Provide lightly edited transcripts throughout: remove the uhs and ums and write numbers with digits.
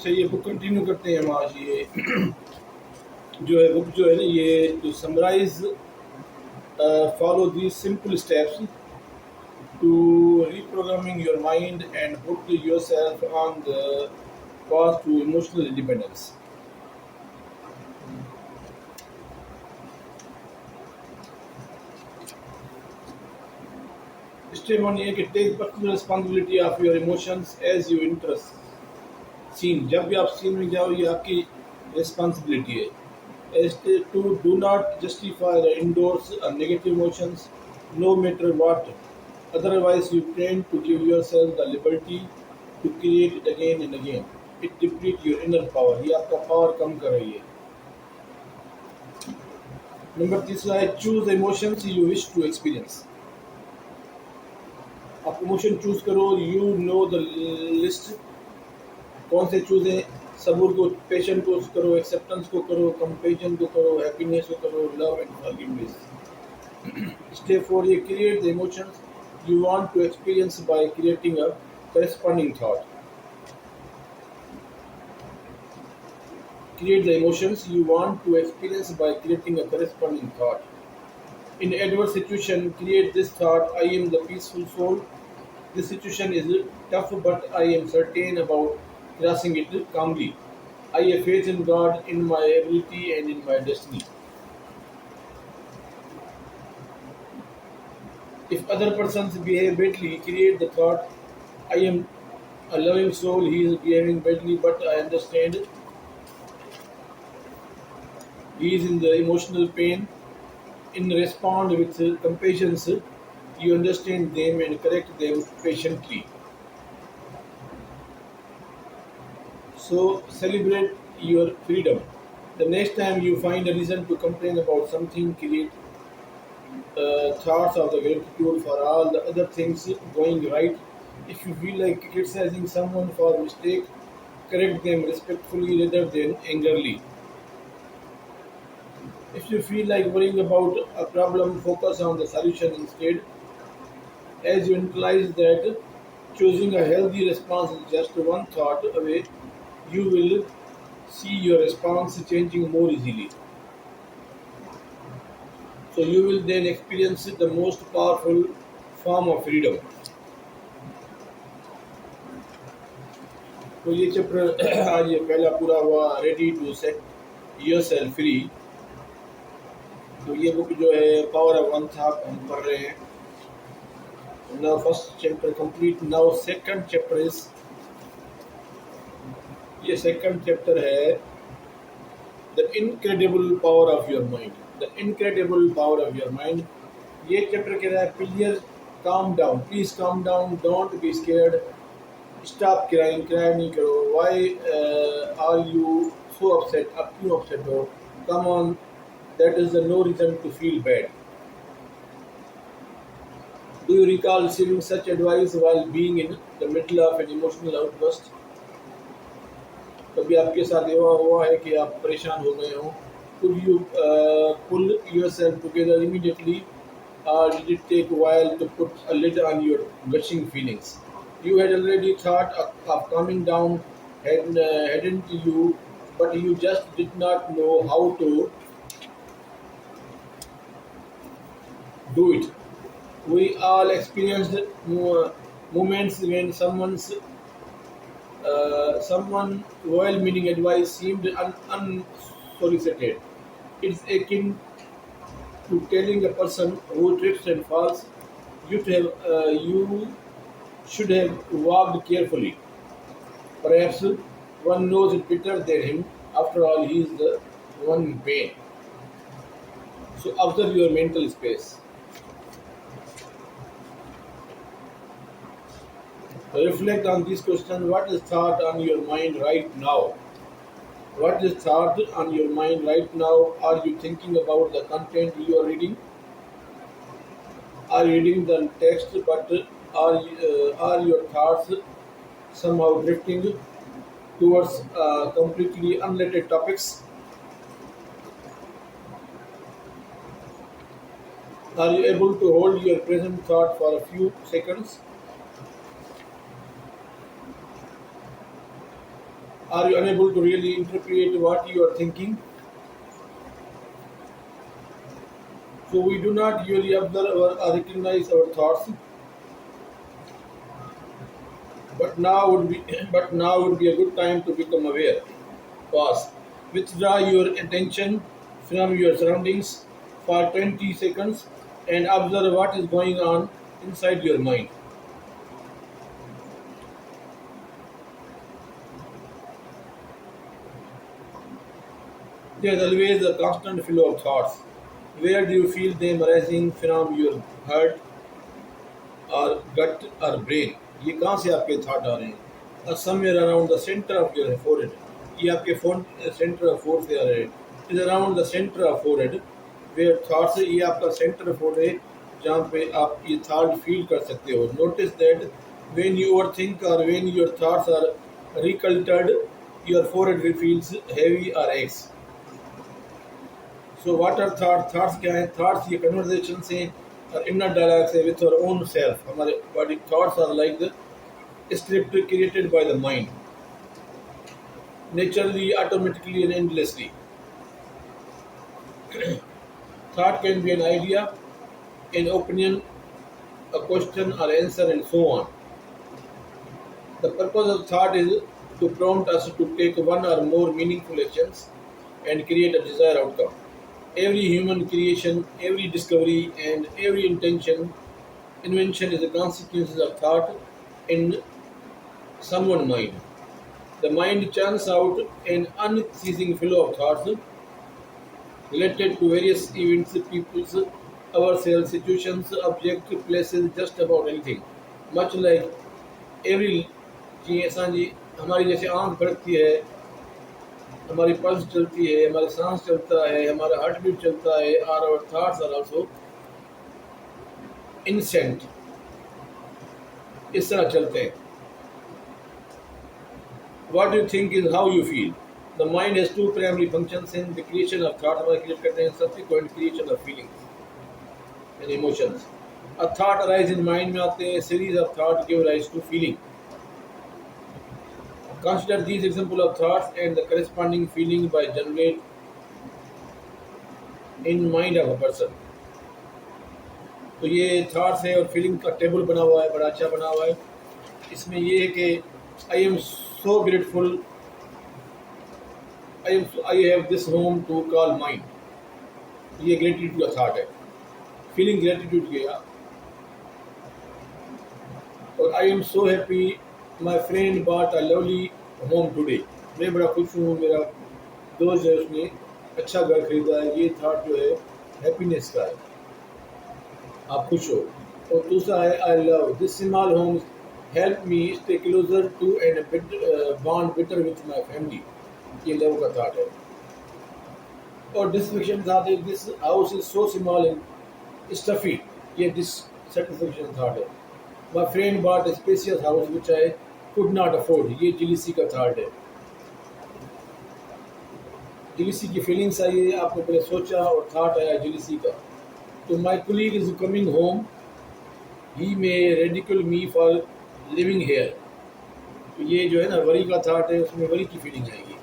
चलिए book continue करते हैं हम आज। ये जो है बुक जो है ना, ये to summarise follow these simple steps to reprogramming your mind and put yourself on the path to emotional independence. Step one ये कि take personal responsibility of your emotions as you enter scene. जब भी आप scene में जाओ, ये आपकी responsibility है. Step two, do not justify or endorse negative emotions, no matter what. Otherwise, you tend to give yourself the liberty to create it again and again. It depletes your inner power. ये आपका power कम कर रही है. Number तीसरा है choose emotions you wish to experience. आप emotion choose करो. You know the list. कौन से चूज है? सब्र को, पेशेंस को करो, एक्सेप्टेंस को करो, कंपेशन को करो, हैप्पीनेस को करो, love and forgiveness. Step four ये create the emotions you want to experience by creating a corresponding thought. Create the emotions you want to experience by creating a corresponding thought. In adverse situation, create this thought: I am the peaceful soul. This situation is tough, but I am certain about crossing it calmly. I have faith in God, in my ability, and in my destiny. If other persons behave badly, create the thought: I am a loving soul, he is behaving badly, but I understand he is in the emotional pain. In respond with compassion, you understand them and correct them patiently. So celebrate your freedom. The next time you find a reason to complain about something, create thoughts of the gratitude for all the other things going right. If you feel like criticizing someone for mistake, correct them respectfully rather than angrily. If you feel like worrying about a problem, focus on the solution instead. As you internalize that choosing a healthy response is just one thought away, you will see your response changing more easily. So you will then experience the most powerful form of freedom. तो ये chapter आज ये पहला पूरा हुआ, ready to set yourself free. तो ये book जो है पावर ऑफ वन थॉट हम पढ़ रहे हैं. Now first chapter complete. Now second chapter is, ये second chapter है the incredible power of your mind. The incredible power of your mind. ये chapter कह रहा है please calm down. Please calm down. Don't be scared. Stop crying. Cry नहीं करो. Why are you so upset? आप क्यों upset हो? Come on. That is the no reason to feel bad. Do you recall receiving such advice while being in the middle of an emotional outburst? कभी आपके साथ ऐसा हुआ है कि आप परेशान हो गए हो? Could you pull yourself together immediately, or did it take a while to put a lid on your gushing feelings? You had already thought of calming down, hadn't you? But you just did not know how to do it. We all experienced moments when someone well-meaning advice seemed unsolicited. It's akin to telling a person who trips and falls, you should have walked carefully. Perhaps one knows it better than him. After all, he is the one in pain. So observe your mental space. Reflect on this question: what is thought on your mind right now? What is thought on your mind right now? Are you thinking about the content you are reading? Are you reading the text, but are your thoughts somehow drifting towards completely unrelated topics? Are you able to hold your present thought for a few seconds? Are you unable to really interpret what you are thinking? So we do not really observe or recognize our thoughts, but now would be but now would be a good time to become aware. Pause. Withdraw your attention from your surroundings for 20 seconds and observe what is going on inside your mind. There is always a constant flow of thoughts. Where do you feel them arising from your heart or gut or brain? ये कहाँ से आपके thought आ रहे हैं? Or somewhere around the center of your forehead. ये आपके phone centre of fourth से आ रहे हैं. It is around the center of forehead where thoughts ये आपका center of forehead है जहाँ पे आप ये thought feel कर सकते हो. Notice that when you overthink or when your thoughts are recluttered, your forehead feels heavy or aches. So what are thoughts? Thoughts क्या है? Thoughts ये conversations हैं और inner dialogues है with our own self. हमारे body thoughts are like the script created by the mind, naturally, automatically, and endlessly. Thought can be an idea, an opinion, a question or answer, and so on. The purpose of thought is to prompt us to take one or more meaningful actions and create a desired outcome. Every human creation, every discovery, and every invention is a consequence of thought in someone's mind. The mind churns out an unceasing flow of thoughts related to various events, peoples, ourselves, situations, objects, places, just about anything. Much like every जी ऐसा जी हमारी जैसे आँख भड़कती है, हमारी pulse चलती है, हमारा सांस चलता है, हमारा हार्ट बीट चलता है, our thoughts are also instant. इस तरह चलते हैं. What you think is how you feel. The mind has two primary functions in the creation of thought. हमारे create करते हैं subsequent creation of feelings and emotions. A thought arise in mind में आते हैं, series of thought give rise to feeling. Consider these example of thoughts and the corresponding feeling by generate in mind of a person. तो ये thoughts है और feeling का table बना हुआ है, बड़ा अच्छा बना हुआ है. इसमें ये है कि I am so grateful, I have this home to call mine. ये ग्रेटिट्यूड का थॉट है. फीलिंग ग्रेटिट्यूड किया. और I am so happy my friend bought a lovely home today. मैं बड़ा खुश हूँ, मेरा दोस्त है उसने अच्छा घर खरीदा है. ये थॉट जो है हैप्पीनेस का है, आप खुश हो. और दूसरा है I love this small home help me stay closer to and bond better with my family. ये लव का थॉट है. और डिसफेक्शन थॉट है this house is so small and stuffy. ये डिससेटिस्फेक्शन थॉट है. My friend bought spacious house which I could not afford. ये jealousy का thought है. जेलिसी की फीलिंग्स आई है, आपने पहले सोचा और थॉट आया जेलिसी का. तो my colleague is coming home, he may ridicule me for living here. तो ये जो है ना वरी का थॉट है, उसमें वरी की फीलिंग आएगी.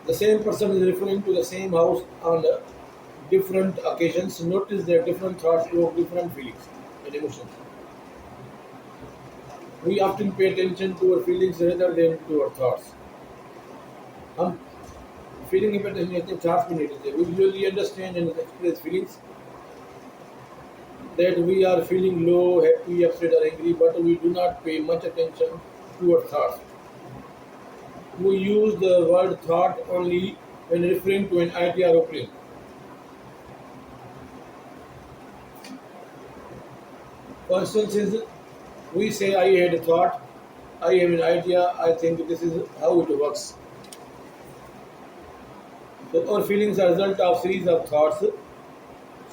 The same person is referring to the same house on different occasions. Notice that different thoughts evoke different feelings and emotions. We often pay attention to our feelings rather than to our thoughts. हम feeling पे attention देते हैं, thoughts पे नहीं देते. We usually understand and express feelings that we are feeling low, happy, upset, or angry, but we do not pay much attention to our thoughts. We use the word thought only when referring to an idea or opinion. For instance, we say I had a thought, I have an idea, I think this is how it works. So our feelings are result of series of thoughts.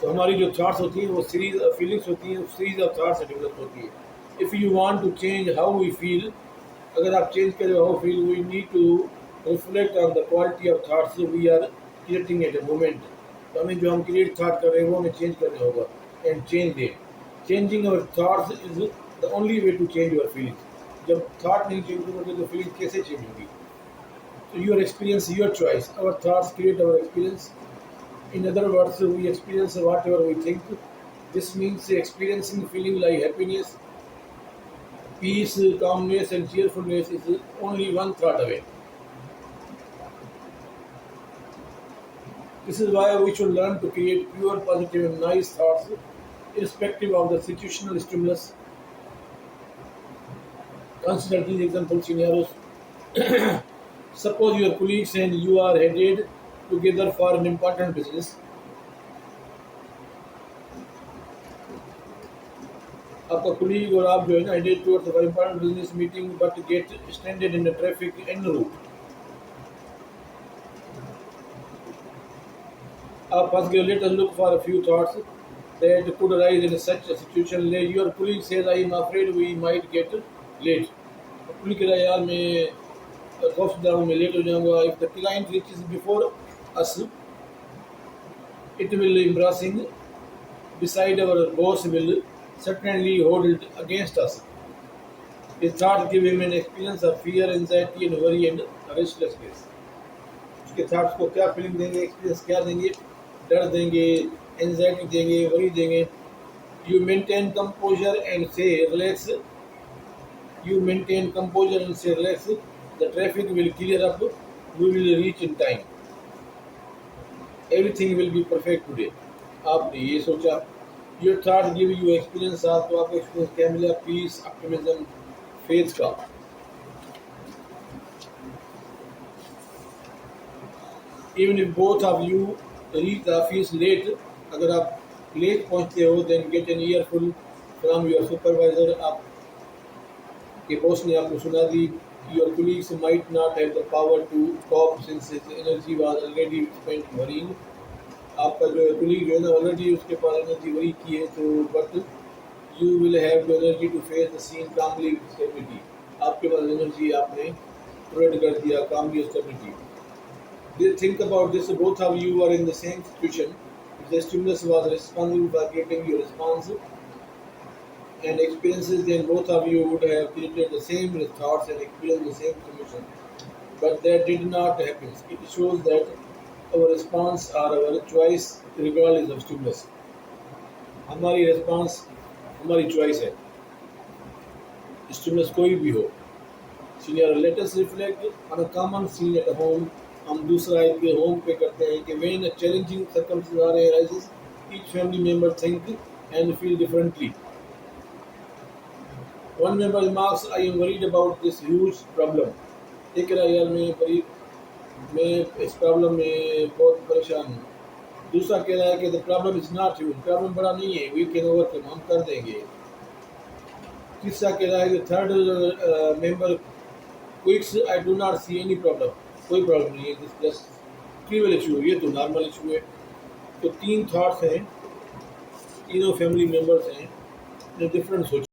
So हमारी जो thoughts होती हैं वो series of feelings होती हैं, series of thoughts से develop होती है. If you want to change how we feel, अगर आप चेंज करें how feel, we need to reflect on the quality of thoughts we are creating at a moment. तो हमें जो हम क्रिएट थॉट कर रहे हैं वो हमें चेंज करना होगा and change them. Changing our thoughts is the only way to change your feeling. जब थॉट नहीं चेंज होंगे तो फीलिंग कैसे चेंज होगी? So your experience, your choice. Our thoughts create our experience. In other words, we experience whatever we think. This means experiencing feeling like happiness, peace, calmness, and cheerfulness is only one thought away. This is why we should learn to create pure, positive, and nice thoughts, irrespective of the situational stimulus. Consider these example scenarios. Suppose your colleagues and you are headed together for an important business. आपका colleague और आप जो है ना headed towards a important business meeting but get stranded in the traffic en route. आप फंस गए. Let us look for a few thoughts that could arise in such a situation. Your colleague says, I am afraid we might get late. colleague कह रहा है यार मैं खौफजदा हूँ, मैं लेट हो जाऊँगा. If the client reaches before us, it will embarrassing. Beside our boss will certainly hold it against us. His thoughts give him an experience of fear, anxiety, and worry and restlessness. उसके thoughts को क्या feeling देंगे, experience क्या देंगे? डर देंगे, anxiety देंगे, worry देंगे. You maintain composure and say relax. You maintain composure and say relax. The traffic will clear up. We will reach in time. Everything will be perfect today. आपने ये सोचा. Your thoughts give you experience. आपको आपको experience क्या मिला? Piece, optimism, faith का. Even if both of you reach the office late, अगर आप लेट पहुंचते हो, then get an earful from your supervisor. आपके बॉस ने आपको सुना दी. Your colleagues might not have the power to cope since his energy was already spent worrying. आपका जो colleague जो है ना ऑलरेडी उसके पास एनर्जी वरी की है, तो but you will have the energy to face the scene calmly with stability. आपके पास एनर्जी आपने प्रोवाइड कर दिया calmly stability. Think about this. Both of you are in the same situation. If the stimulus was responsible for getting your response and experiences, then both of you would have created the same thoughts and experienced the same solution. But that did not happen. It shows that our response or our choice regardless of stimulus. हमारी response हमारी choice है. Stimulus कोई भी हो. Scenario. Let us reflect on a common scene at home. हम दूसरा एक home पे करते हैं कि when a challenging circumstance arises, each family member think and feel differently. One member remarks, I am worried about this huge problem. एक कह रहा है यार मैं इस प्रॉब्लम में बहुत परेशान हूँ. दूसरा कह रहा है कि the problem is not huge. Problem बड़ा नहीं है, we can overcome, हम कर देंगे. तीसरा कह रहा है कि third member quits, I do not see any problem. कोई प्रॉब्लम नहीं है, दिस जस्ट ट्रिवियल इशू है, ये तो नॉर्मल इशू है. तो तीन थॉट्स हैं, तीनों फैमिली मेम्बर्स हैं, डिफरेंट सोच.